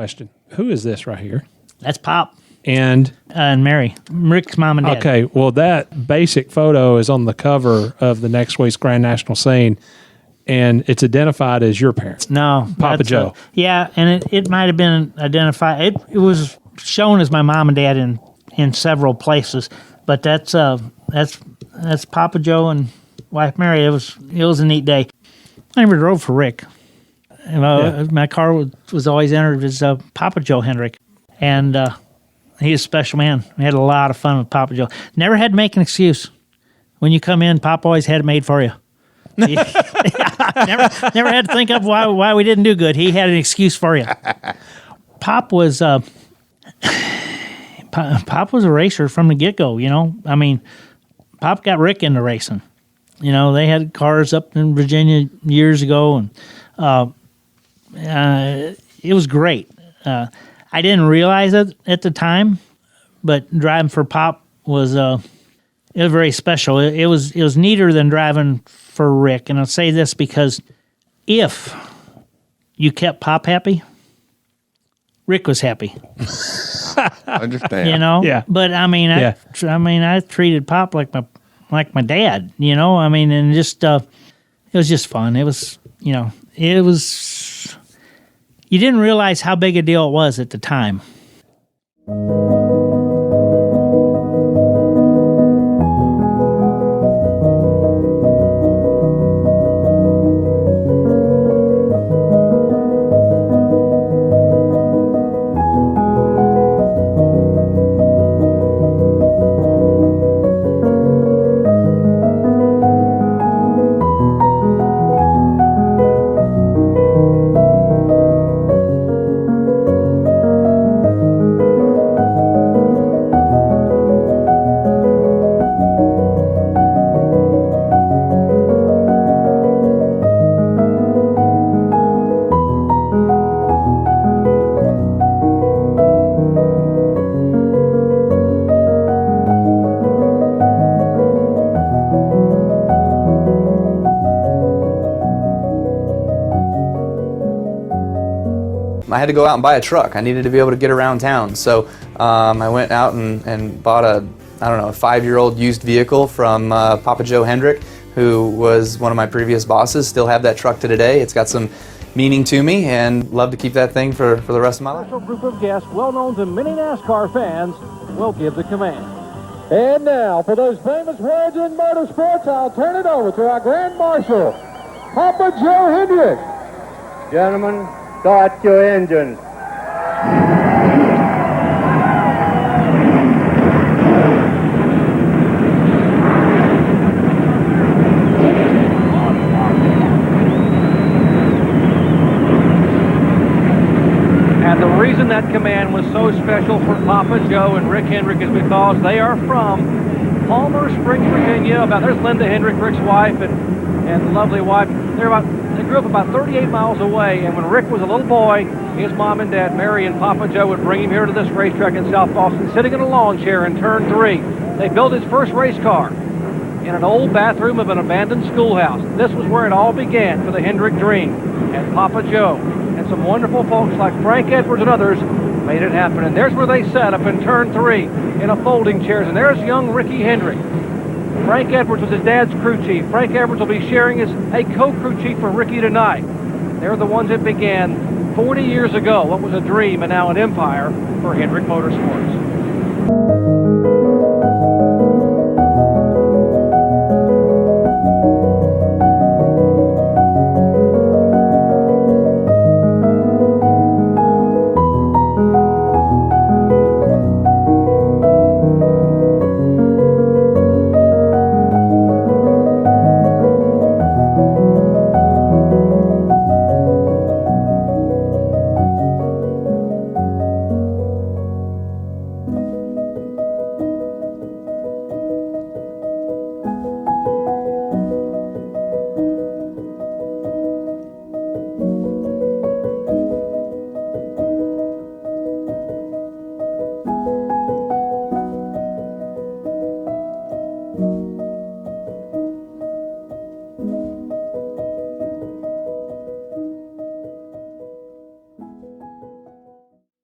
question. Who is this right here? That's Pop And Mary, Rick's mom and dad. okay, well, that basic photo is on the cover of the next week's Grand National Scene, and it's identified as your parents. No, Papa Joe. Yeah, and it might have been identified. It was shown as my mom and dad in several places, but that's Papa Joe and wife Mary. It was a neat day. I never drove for Rick. My car was always entered as Papa Joe Hendrick, and he's a special man. We had a lot of fun with Papa Joe. Never had to make an excuse. When you come in, Pop always had it made for you. never had to think of why we didn't do good. He had an excuse for you. Pop was Pop was a racer from the get-go, you know. I mean, Pop got Rick into racing. You know, they had cars up in Virginia years ago, and it was great. I didn't realize it at the time, but driving for Pop was very special. It was neater than driving for Rick, and I'll say this because if you kept Pop happy, Rick was happy. Understand? You know, Yeah. But I mean, I treated Pop like my dad. You know, I mean, and just it was just fun. It was, you know, it was. You didn't realize how big a deal it was at the time. I had to go out and buy a truck. I needed to be able to get around town. So I went out and bought a 5-year-old used vehicle from Papa Joe Hendrick, who was one of my previous bosses. Still have that truck to today. It's got some meaning to me and love to keep that thing for the rest of my life. A special group of guests well known to many NASCAR fans will give the command. And now, for those famous words in motorsports, I'll turn it over to our Grand Marshal, Papa Joe Hendrick. Gentlemen, start your engines. And the reason that command was so special for Papa Joe and Rick Hendrick is because they are from Palmer Springs, Virginia. There's Linda Hendrick, Rick's wife, and the lovely wife. They grew up about 38 miles away, and when Rick was a little boy, his mom and dad, Mary and Papa Joe, would bring him here to this racetrack in South Boston, sitting in a lawn chair in turn 3. They built his first race car in an old bathroom of an abandoned schoolhouse. This was where it all began for the Hendrick dream, and Papa Joe and some wonderful folks like Frank Edwards and others made it happen. And there's where they sat up in turn 3 in a folding chairs, and there's young Ricky Hendrick. Frank Edwards was his dad's crew chief. Frank Edwards will be sharing as a co-crew chief for Ricky tonight. They're the ones that began 40 years ago what was a dream and now an empire for Hendrick Motorsports.